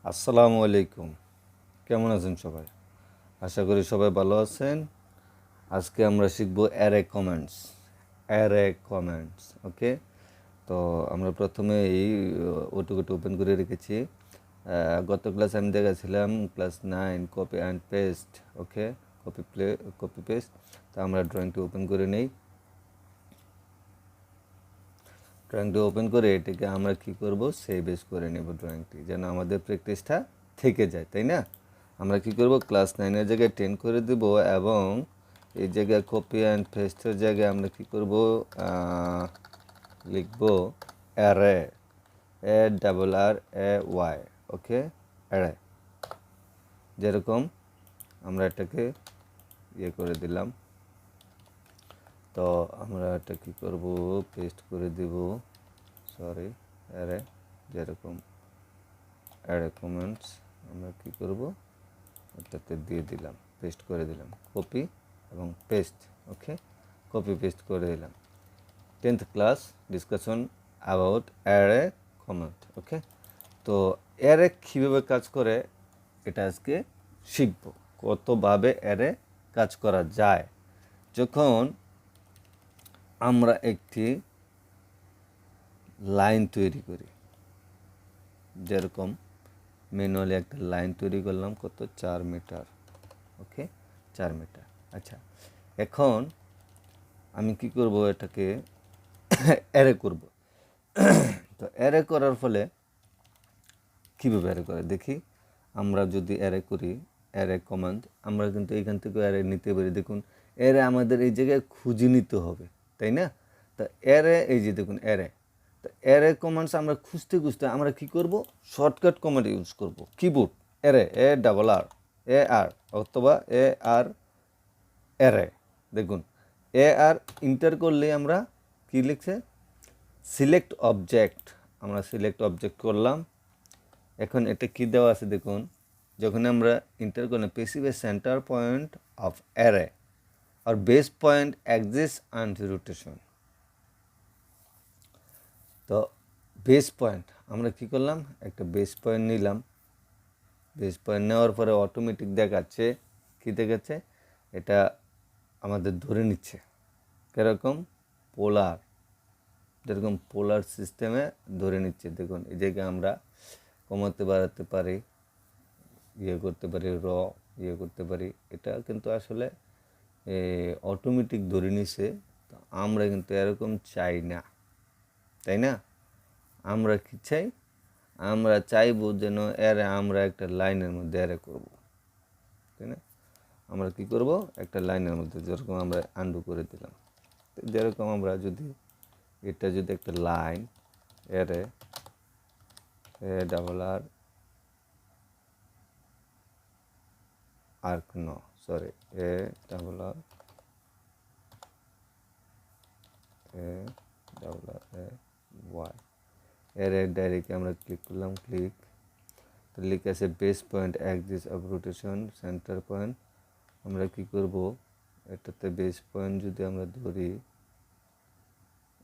আসসালামু আলাইকুম। কেমন আছেন সবাই? আশা করি সবাই ভালো আছেন। আজকে আমরা শিখব অ্যারে কমেন্টস। ওকে, তো আমরা প্রথমে এই ওটুকুটি ওপেন করে রেখেছি। গত ক্লাসে আমি দেখাছিলাম class 9 copy and paste. Okay, copy paste. তো আমরা ড্রয়িংটি ওপেন করে নেই। ড্রয়িংটি ওপেন করে এটাকে আমরা কি করব, সেভ এজ করে নেব ড্রয়িংটি, যেন আমাদের প্র্যাকটিসটা থেকে যায়, তাই না? আমরা কি করব, ক্লাস 9-এর জায়গায় 10 করে দেব এবং এই জায়গায় কপি অ্যান্ড পেস্টের জায়গায় আমরা কি করব, লিখব অ্যারে, ARRAY। ওকে, অ্যারে, যেরকম আমরা এটাকে করে দিলাম। তো আমরা এটা কি করব, পেস্ট করে দেব, অ্যারে, যেরকম অ্যারে কমেন্টস আমরা কি করব, এটাতে দিয়ে দিলাম, পেস্ট করে দিলাম, কপি এবং পেস্ট। ওকে, কপি পেস্ট করে দিলাম। 10th class discussion about array comment. Okay, তো অ্যারে কীভাবে কাজ করে এটা আজকে শিখব, কতভাবে অ্যারে কাজ করা যায়। যখন আমরা একটি লাইন তৈরি করি, যেরকম ম্যানুয়ালি একটা লাইন তৈরি করলাম, কত, 4 মিটার। ওকে, 4 মিটার। আচ্ছা, এখন আমি কি করব, এটাকে অ্যারে করব। তো অ্যারে করার ফলে কীভাবে অ্যারে করে দেখি। আমরা যদি অ্যারে করি, অ্যারে কমান্ড, আমরা কিন্তু এখান থেকে অ্যারে নিতে পারি। দেখুন, অ্যারে আমাদের এই জায়গায় খুঁজে নিতে হবে, তাই না? তো অ্যারে, এই যে দেখুন অ্যারে, তো অ্যারে কমান্ডস আমরা খুঁজতে খুঁজতে আমরা কি করব, শর্টকাট কমান্ড ইউজ করব। কিবোর্ড অ্যারে, ARR অথবা AR অ্যারে। দেখুন, AR ইন্টার করলে আমরা কি লিখছে, সিলেক্ট অবজেক্ট। আমরা সিলেক্ট অবজেক্ট করলাম। এখন এটা কি দেওয়া আছে দেখুন, যখন আমরা ইন্টার করলাম, specify centre point of array আর base point axis and rotation. তো বেস পয়েন্ট আমরা কি করলাম, একটা বেস পয়েন্ট নিলাম। বেস পয়েন্ট নেওয়ার পরে অটোমেটিক দেখাচ্ছে, কি দেখাচ্ছে, এটা আমাদের ধরে নিচ্ছে কীরকম, পোলার, যেরকম পোলার সিস্টেমে ধরে নিচ্ছে। দেখুন, এই জায়গায় আমরা কমাতে বাড়াতে পারি, করতে পারি, করতে পারি। এটা কিন্তু আসলে অটোমেটিক ধরে নিছে। তো আমরা কিন্তু এরকম চাই না, তাই না? আমরা কি চাই, আমরা চাইবো যেন আমরা একটা লাইনের মধ্যে অ্যারে করব, তাই না? আমরা কি করব, একটা লাইনের মধ্যে, যেরকম আমরা আন্ডু করে দিলাম। যেরকম আমরা যদি এটা যদি একটা লাইন, অ্যারে, ARR আর্ক ন সরি ARR ওয়াই এর ডাইরেক্টলি আমরা ক্লিক করলাম, তো লিখে আছে base point Axis of rotation centre point. আমরা কি করব, এটাতে বেস পয়েন্ট যদি আমরা ধরি,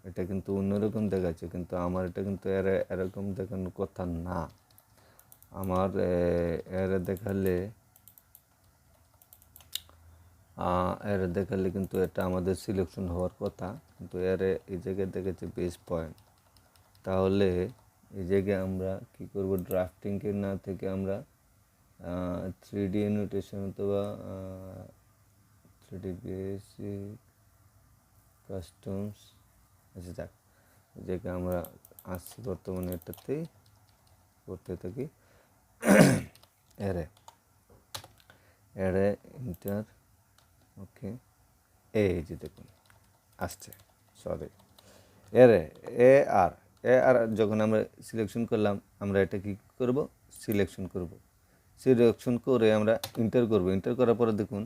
এটা কিন্তু অন্যরকম দেখাচ্ছে, কিন্তু আমার এটা কিন্তু এরকম দেখানোর কথা না। আমার দেখালে কিন্তু এটা আমাদের সিলেকশন হওয়ার কথা, কিন্তু এই জায়গায় দেখেছে বেস পয়েন্ট। তাহলে এই জায়গায় আমরা কি করব, ড্রাফটিংকে না থেকে আমরা 3D নোটেশন অথবা 3D বেসিক কাস্টমস, আচ্ছা যাক, এই জায়গায় আমরা আসছি বর্তমানে এটাতেই করতে থাকি। অ্যারে ইন্টার, ওকে, এই যে দেখুন আসছে, AR যখন আমরা সিলেকশন করলাম, আমরা এটা কি করব, সিলেকশন করে আমরা ইন্টার করব। ইন্টার করার পরে দেখুন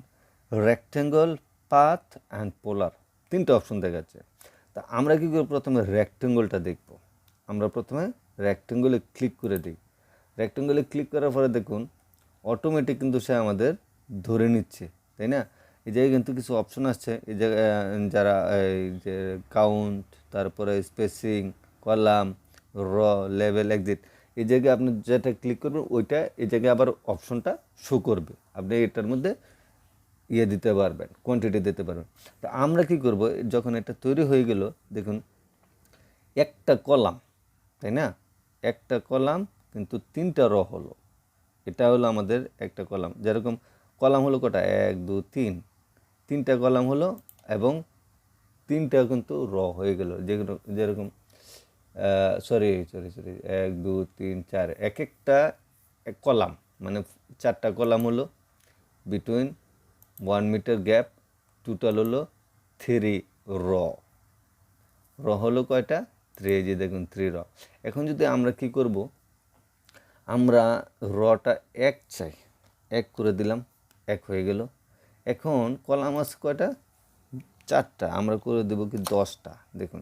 রেক্ট্যাঙ্গল, পাথ অ্যান্ড পোলার, 3টে অপশন দেখাচ্ছে। তা আমরা কি করব, প্রথমে রেক্ট্যাঙ্গলটা দেখব। আমরা প্রথমে রেক্ট্যাঙ্গলে ক্লিক করে দিই। রেক্ট্যাঙ্গলে ক্লিক করার পরে দেখুন অটোমেটিক কিন্তু সে আমাদের ধরে নিচ্ছে, তাই না? এই জায়গায় কিন্তু কিছু অপশন আসছে, এই জায়গায় যারা এই যে কাউন্ট, তারপরে স্পেসিং, কলাম, লেভেল, এক্সিট, এই জায়গায় আপনি যেটা ক্লিক করবেন ওইটা এই জায়গায় আবার অপশনটা শো করবে, আপনি এটার মধ্যে দিতে পারবেন, কোয়ান্টিটি দিতে পারবেন। তো আমরা কি করব, যখন এটা তৈরি হয়ে গেল, দেখুন একটা কলাম, তাই না, একটা কলাম কিন্তু 3টা র হলো, এটা হলো আমাদের একটা কলাম। যেরকম কলাম হলো কটা, 1 2 3, 3টা কলাম হলো এবং 3টা কিন্তু র হয়ে গেল। যেরকম সরি 1 2 3 4, এক একটা কলাম মানে 4টা কলাম হলো, বিটুইন 1 মিটার গ্যাপ, টোটাল হলো 3 র। র হলো কয়টা, 3, যে দেখুন 3 র। এখন যদি আমরা কি করব, আমরা রটা 1 চাই, 1 করে দিলাম, 1 হয়ে গেল। এখন কলাম আছে কয়টা, 4টা, আমরা করে দেব কি 10টা। দেখুন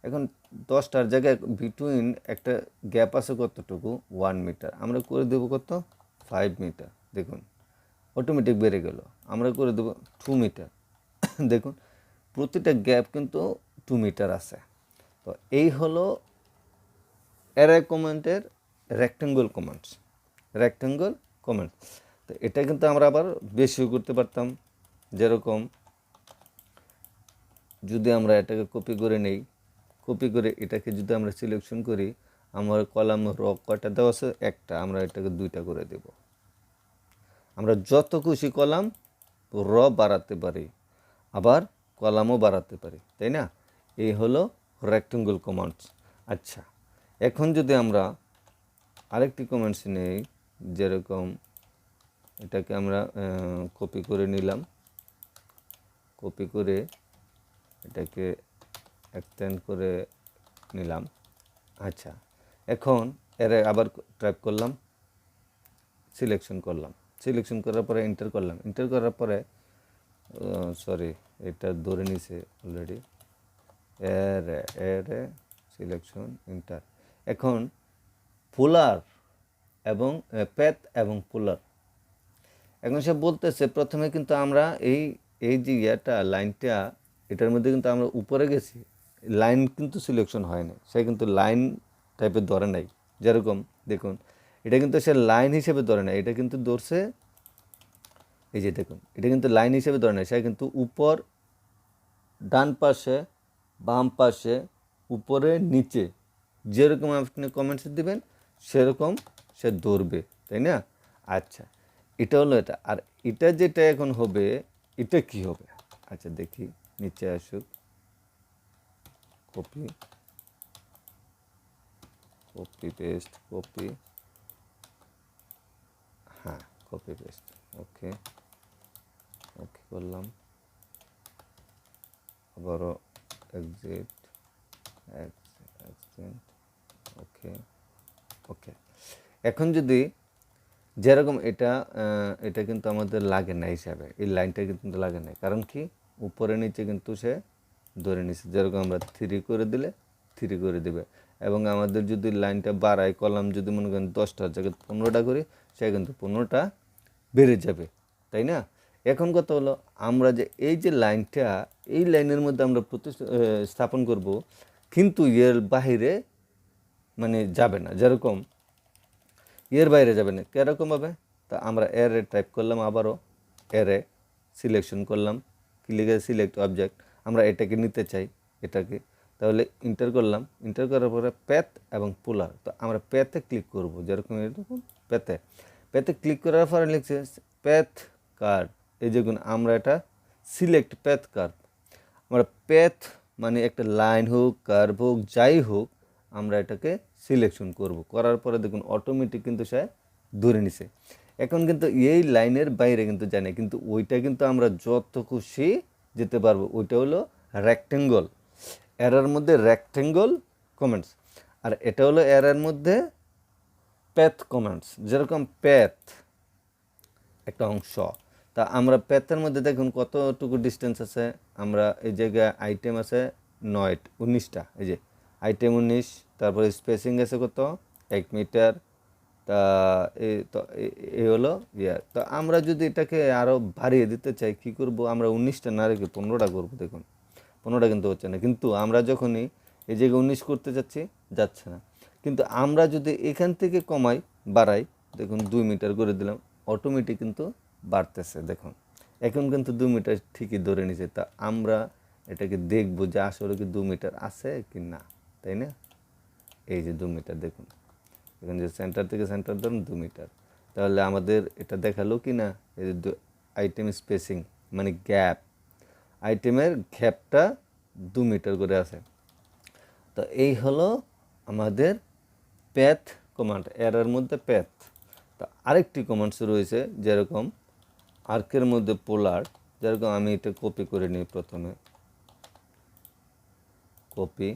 এখন 10টার জায়গায় বিটুইন একটা গ্যাপ আছে কতটুকু, 1 মিটার, আমরা করে দেব কত, 5 মিটার। দেখুন অটোমেটিক বেড়ে গেল, আমরা করে দেব 2 মিটার। দেখুন প্রতিটা গ্যাপ কিন্তু 2 মিটার আছে। তো এই হলো অ্যারে কমেন্টের রেক্টেঙ্গল কমেন্টস, রেক্টেঙ্গল কমেন্ট। তো এটা কিন্তু আমরা আবার বেশিও করতে পারতাম। যেরকম যদি আমরা এটাকে কপি করে নেই, কপি করে এটাকে যদি আমরা সিলেকশন করি, আমার কলাম র কয়টা দেওয়া আছে, একটা, আমরা এটাকে 2টা করে দেব। আমরা যত খুশি কলাম র বাড়াতে পারি, আবার কলামও বাড়াতে পারি, তাই না। এই হলো রেক্টেঙ্গল কমান্ডস। আচ্ছা, এখন যদি আমরা আরেকটি কমেন্টস নেই, যেরকম এটাকে আমরা কপি করে নিলাম, কপি করে এটাকে এক্সটেন্ড করে নিলাম। আচ্ছা, এখন এর আবার টাইপ করলাম, সিলেকশন করলাম, সিলেকশন করার পরে এন্টার করলাম, এন্টার করার পরে সরি এটা ধরে নিছে অলরেডি, এর সিলেকশন এন্টার। এখন পোলার এবং প্যাথ এবং পোলার, এখন সে বলতেছে প্রথমে কিন্তু আমরা এই যে লাইনটা, এটার মধ্যে কিন্তু আমরা উপরে গেছি, লাইন কিন্তু সিলেকশন হয় না, সে কিন্তু লাইন টাইপের ধরে নাই। যেরকম দেখুন এটা কিন্তু সে লাইন হিসেবে ধরে না, এটা কিন্তু ধরছে, এই যে দেখুন এটা কিন্তু লাইন হিসেবে ধরে না, সে কিন্তু উপর, ডান পাশে, বাম পাশে, উপরে, নিচে, যেরকম আপনি কমেন্টস দিবেন সেরকম সে ধরবে, তাই না। আচ্ছা, এটা হলো এটা। আর এটা যেটা এখন হবে, এটা কি হবে, আচ্ছা দেখি, নিচে আসুক, কপি, কপি পেস্ট, কপি, হ্যাঁ কপি পেস্ট, ওকে, ওকে করলাম, আবারও এক্সিট, এক্সটেন্ড, ওকে, ওকে। এখন যদি যেরকম এটা কিন্তু আমাদের লাগে না হিসাবে, এই লাইনটা কিন্তু লাগে না, কারণ কি উপরে নিচে কিন্তু সে ধরে নিচ্ছে। যেরকম আমরা 3 করে দিলে 3 করে দেবে, এবং আমাদের যদি লাইনটা বাড়ায়, কলাম যদি মনে করেন 10টার জায়গায় 15টা করি, সে কিন্তু 15টা বেড়ে যাবে, তাই না। এখন কথা হলো, আমরা যে এই যে লাইনটা, এই লাইনের মধ্যে আমরা স্থাপন করব, কিন্তু এর বাহিরে মানে যাবে না, যেরকম এর বাইরে যাবে না, কীরকমভাবে, তা আমরা এরে টাইপ করলাম, আবারও এরে সিলেকশন করলাম, ক্লিক সিলেক্ট অবজেক্ট, আমরা এটাকে নিতে চাই, এটাকে, তাহলে ইন্টার করলাম, ইন্টার করার পরে প্যাথ এবং পোলার, তো আমরা প্যাথে ক্লিক করব, যেরকম এরকম প্যাথে, প্যাথে ক্লিক করার পরে লিখছে প্যাথ কার্ভ, এই যেগুন আমরা এটা সিলেক্ট প্যাথ কার্ভ, আমরা প্যাথ মানে একটা লাইন হোক, কার্ভ হোক, যাই হোক, আমরা এটাকে সিলেকশন করব, করার পরে দেখুন অটোমেটিক কিন্তু সে ধরে নিছে। এখন কিন্তু এই লাইনের বাইরে কিন্তু জানে, কিন্তু ওইটা কিন্তু আমরা যত খুশি যেতে পারবো, ওইটা হলো রেক্টেঙ্গল, এরার মধ্যে রেক্টেঙ্গল কমেন্টস, আর এটা হলো এরার মধ্যে প্যাথ কমেন্টস। যেরকম প্যাথ একটা অংশ, তা আমরা প্যাথের মধ্যে দেখুন কতটুকু ডিস্টেন্স আছে, আমরা এই জায়গায় আইটেম আছে 19টা, এই যে আইটেম 19, তারপরে স্পেসিং আছে কত 1 মিটার, তা এই হলো তো আমরা যদি এটাকে আরও বাড়িয়ে দিতে চাই, কি করব, আমরা 19টা না রেখে 15টা করবো। দেখুন 15টা কিন্তু হচ্ছে না, কিন্তু আমরা যখনই এই জায়গায় 19 করতে যাচ্ছি, যাচ্ছে না, কিন্তু আমরা যদি এখান থেকে কমাই বাড়াই, দেখুন 2 মিটার করে দিলাম, অটোমেটিক কিন্তু বাড়তেছে। দেখুন এখন কিন্তু 2 মিটার ঠিকই ধরে নিছে। তা আমরা এটাকে দেখব যে আসলে কি 2 মিটার আছে কি না, তাই না? এই যে 2 মিটার দেখুন, এখন যে সেন্টার থেকে সেন্টার ধরুন 2 মিটার, তাহলে আমাদের এটা দেখালো কি না, এই যে আইটেম স্পেসিং মানে গ্যাপ, আইটেমের গ্যাপটা 2 মিটার করে আছে। তো এই হলো আমাদের প্যাথ কমান্ড, এর মধ্যে প্যাথ। তো আরেকটি কমান্ডস রয়েছে, যেরকম আর্কের মধ্যে পোলার, যেরকম আমি এটা কপি করে নিই, প্রথমে কপি,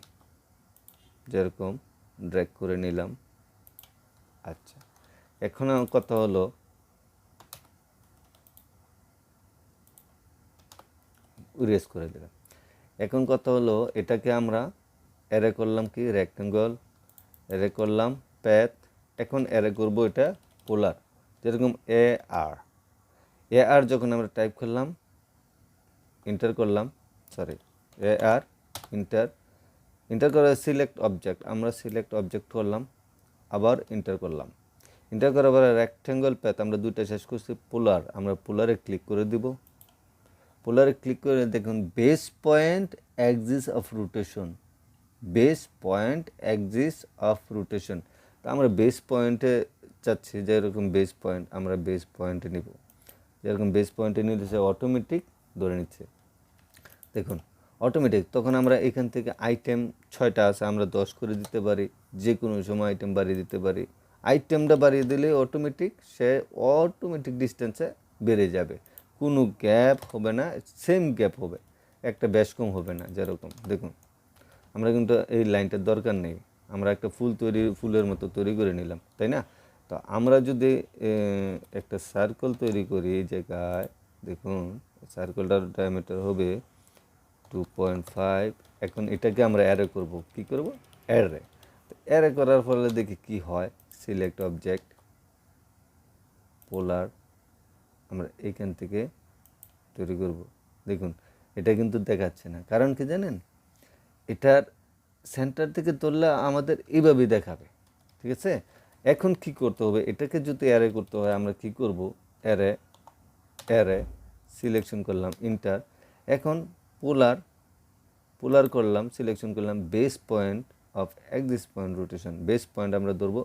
যেরকম ড্র্যাগ করে নিলাম। আচ্ছা, এখন কথা হলো ইরেজ করে দিলাম। এখন কথা হলো এটাকে আমরা অ্যারে করলাম কি রেক্টেঙ্গল, অ্যারে করলাম প্যাথ, এখন অ্যারে করব এটা পোলার, যেরকম এ আর যখন আমরা টাইপ করলাম, ইন্টার করলাম, সরি AR ইন্টার করে সিলেক্ট অবজেক্ট, আমরা সিলেক্ট অবজেক্ট করলাম, আবার ইন্টার করলাম, ইন্টার করার পরে রেক্টেঙ্গল প্যাথ আমরা দুইটা শেষ করছি, পোলার আমরা পোলারে ক্লিক করে দিব। পোলারে ক্লিক করে দেখুন base point Axis of rotation, base point Axis of rotation. তো আমরা বেস পয়েন্টে চাচ্ছি, যেরকম বেস পয়েন্ট আমরা বেস পয়েন্টে নিব, যেরকম বেস পয়েন্টে নিলে সে অটোমেটিক ধরে নিচ্ছে। দেখুন অটোমেটিক, তখন আমরা এখান থেকে আইটেম 6টা আছে, আমরা 10 করে দিতে পারি, যে কোনো সময় আইটেম বাড়িয়ে দিতে পারি। আইটেমটা বাড়িয়ে দিলে অটোমেটিক সে অটোমেটিক ডিস্টেন্সে বেড়ে যাবে, কোনো গ্যাপ হবে না, সেম গ্যাপ হবে, একটা বেশ কম হবে না। যেরকম দেখুন আমরা কিন্তু এই লাইনটার দরকার নেই, আমরা একটা ফুলের মতো তৈরি করে নিলাম, তাই না? তো আমরা যদি একটা সার্কেল তৈরি করি এই জায়গায়, দেখুন সার্কেলটার ডায়ামিটার হবে 2.5। এখন এটাকে আমরা অ্যারে করব, কি করব অ্যারে। তো অ্যারে করার ফলে দেখি কি হয়, সিলেক্ট অবজেক্ট পোলার, আমরা এইখান থেকে তৈরি করব। দেখুন এটা কিন্তু দেখাচ্ছে না, কারণ কি জানেন, এটার সেন্টার থেকে ধরলে আমাদের এইভাবেই দেখাবে, ঠিক আছে? এখন কি করতে হবে, এটাকে যদি অ্যারে করতে হয় আমরা কি করব, অ্যারে সিলেকশন করলাম, ইন্টার, এখন পোলার করলাম, সিলেকশন করলাম, base point of Axis point rotation, base point আমরা ধরবো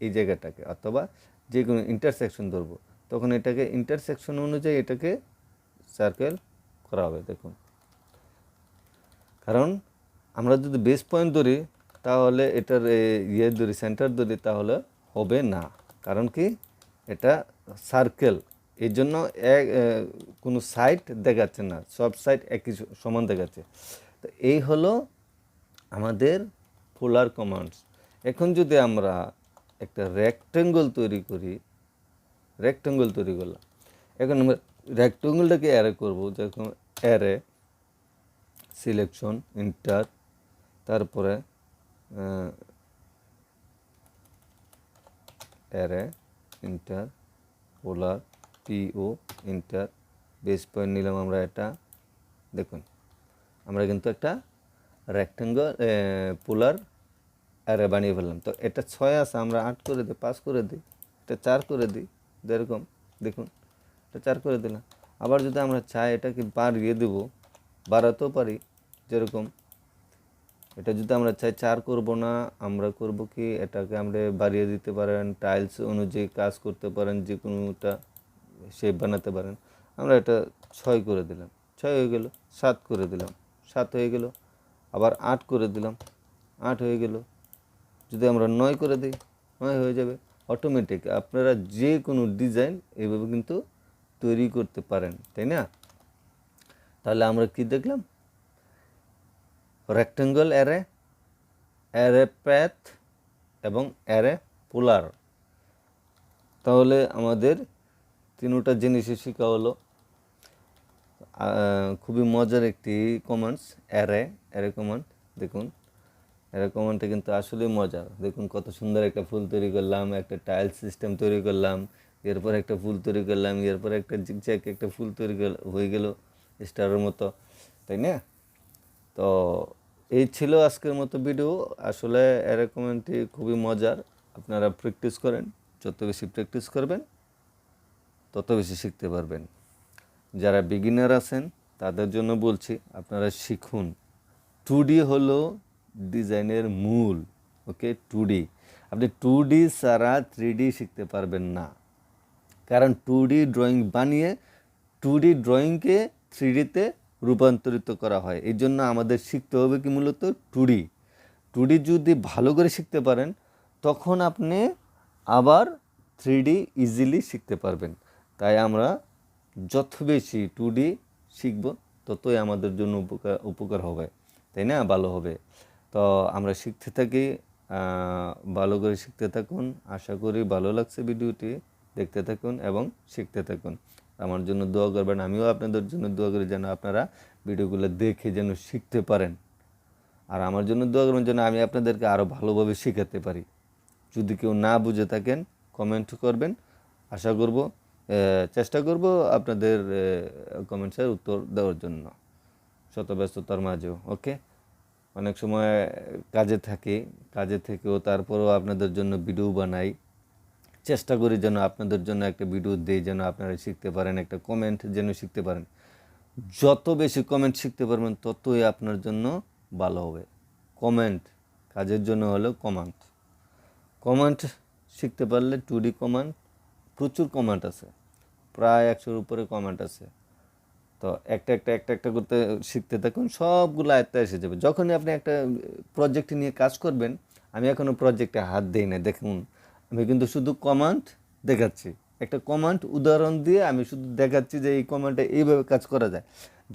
এই জায়গাটাকে, অথবা যে কোনো ইন্টারসেকশন ধরবো, তখন এটাকে ইন্টারসেকশন অনুযায়ী এটাকে সার্কেল করা হবে। দেখুন, কারণ আমরা যদি বেস পয়েন্ট ধরি তাহলে এটার ধরি সেন্টার ধরি তাহলে হবে না, কারণ কি এটা সার্কেল, এই জন্য কোনো সাইড দেখাচ্ছে না, সব সাইড একই সমান দেখাচ্ছে। তো এই হলো আমাদের পোলার কমান্ডস। এখন যদি আমরা একটা রেক্টেঙ্গল তৈরি করলাম, এখন আমরা রেক্টেঙ্গলটাকে অ্যারে করব, যেরকম অ্যারে সিলেকশন ইন্টার, তারপরে অ্যারে ইন্টার পোলার PO ইন্টার, বেস পয়েন্ট নিলাম আমরা এটা। দেখুন আমরা কিন্তু একটা রেক্টেঙ্গল পোলার অ্যারে বানিয়ে ফেললাম। তো এটা 6 আছে, আমরা 8 করে দিই, 5 করে দিই, এটা 4 করে দিই, যেরকম দেখুন এটা 4 করে দিলাম। আবার যদি আমরা চাই এটাকে বাড়িয়ে দেবো, বাড়াতেও পারি, যেরকম এটা যদি আমরা চাই 4 করব না, আমরা করব কি এটাকে আমরা বাড়িয়ে দিতে পারেন, টাইলস অনুযায়ী কাজ করতে পারেন, যে কোনোটা শেপ বানাতে পারেন। আমরা এটা 6 করে দিলাম, 6 হয়ে গেল, 7 করে দিলাম, 7 হয়ে গেল, আবার 8 করে দিলাম, 8 হয়ে গেল। যদি আমরা 9 করে দিই, 9 হয়ে যাবে। অটোমেটিক আপনারা যে কোনো ডিজাইন এইভাবে কিন্তু তৈরি করতে পারেন, তাই না? তাহলে আমরা কি দেখলাম, রেক্টেঙ্গল অ্যারে, অ্যারে প্যাথ এবং অ্যারে পোলার। তাহলে আমাদের তিনটা জিনিসই শেখা হলো। খুবই মজার একটি কমান্ডস অ্যারে কমান্ড। দেখুন অ্যারে কমান্ডটা কিন্তু আসলেই মজার। দেখুন কত সুন্দর একটা ফুল তৈরি করলাম, একটা টাইল সিস্টেম তৈরি করলাম, এরপর একটা ফুল তৈরি করলাম, এরপর একটা জিগজ্যাগ একটা ফুল তৈরি হয়ে গেল স্টারের মতো, তাই না? তো এই ছিল আজকের মতো ভিডিও। আসলে এরকম একটি খুবই মজার। আপনারা প্র্যাকটিস করেন, যত বেশি প্র্যাকটিস করবেন তত বেশি শিখতে পারবেন। যারা বিগিনার আছেন তাদের জন্য বলছি, আপনারা শিখুন। 2D হলো ডিজাইনের মূল। ওকে, 2D। আপনি 2D ছাড়া 3D শিখতে পারবেন না, কারণ 2D ড্রয়িং বানিয়ে 2D ড্রয়িংকে 3Dতে রূপান্তরিত করা হয়। এই জন্য আমাদের শিখতে হবে কি মূলত 2D। 2D যদি ভালো করে শিখতে পারেন তখন আপনি আবার 3D ইজিলি শিখতে পারবেন। তাই আমরা যত বেশি 2D শিখব ততই আমাদের জন্য উপকার হবে, তাই না? ভালো হবে। তো আমরা শিখতে থাকি, ভালো করে শিখতে থাকুন। আশা করি ভালো লাগছে ভিডিওটি। দেখতে থাকুন এবং শিখতে থাকুন। আমার জন্য দোয়া করবেন, আমিও আপনাদের জন্য দোয়া করি যেন আপনারা ভিডিওগুলো দেখে যেন শিখতে পারেন। আর আমার জন্য দোয়া করবেন যেন আমি আপনাদেরকে আরও ভালোভাবে শেখাতে পারি। যদি কেউ না বুঝে থাকেন কমেন্ট করবেন, আশা করব, চেষ্টা করব আপনাদের কমেন্টসের উত্তর দেওয়ার জন্য শত ব্যস্ততার মাঝেও। ওকে, অনেক সময় কাজে থাকি, কাজে থেকেও তারপরেও আপনাদের জন্য ভিডিও বানাই। চেষ্টা করি যেন আপনাদের জন্য একটা ভিডিও দিই যেন আপনারা শিখতে পারেন, একটা কমেন্ট যেন শিখতে পারেন। যত বেশি কমেন্ট শিখতে পারবেন ততই আপনার জন্য ভালো হবে। কমেন্ট কাজের জন্য হলো কমান্ড। কমান্ড শিখতে পারলে 2D কমান্ড, প্রচুর কমান্ড আছে, প্রায় 100-এর উপরে কমান্ড আছে। তো একটা একটা করতে শিখতে থাকুন, সবগুলো আয়ত্তে এসে যাবে। যখনই আপনি একটা প্রজেক্ট নিয়ে কাজ করবেন, আমি এখনও প্রজেক্টে হাত দিই না, দেখুন আমি কিন্তু শুধু কমান্ড দেখাচ্ছি। একটা কমান্ড উদাহরণ দিয়ে আমি শুধু দেখাচ্ছি যে এই কমান্ডে এইভাবে কাজ করা যায়।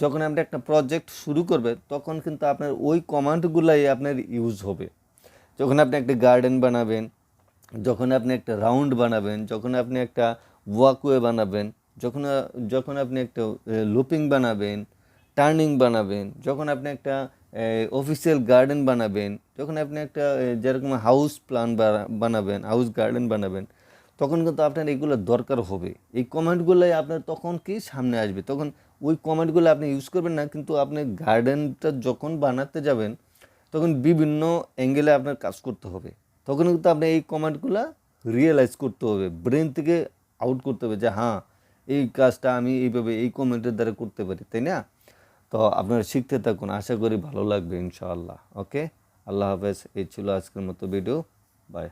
যখন আপনি একটা প্রজেক্ট শুরু করবেন তখন কিন্তু আপনার ওই কমান্ডগুলাই আপনার ইউজ হবে। যখন আপনি একটা গার্ডেন বানাবেন, যখন আপনি একটা রাউন্ড বানাবেন, যখন আপনি একটা ওয়াকওয়ে বানাবেন, যখন আপনি একটা লুপিং বানাবেন, টার্নিং বানাবেন, যখন আপনি একটা অফিসিয়াল গার্ডেন বানাবেন, যখন আপনি একটা যেরকম হাউস প্ল্যান বানাবেন, হাউস গার্ডেন বানাবেন, তখন কিন্তু আপনার এগুলো দরকার হবে। এই কমেন্টগুলোই আপনার তখন কি সামনে আসবে। তখন ওই কমেন্টগুলো আপনি ইউজ করবেন না, কিন্তু আপনি গার্ডেনটা যখন বানাতে যাবেন তখন বিভিন্ন অ্যাঙ্গেলে আপনার কাজ করতে হবে। তখন কিন্তু আপনি এই কমেন্টগুলো রিয়েলাইজ করতে হবে, ব্রেন থেকে আউট করতে হবে যে হ্যাঁ এই কাজটা আমি এইভাবে এই কমেন্টের দ্বারা করতে পারি, তাই না? তো আপনারা শিখতে থাকুন, আশা করি ভালো লাগবে ইনশাআল্লাহ। ওকে, আল্লাহ হাফেজ। এই ছিল আজকের মতো ভিডিও। বাই।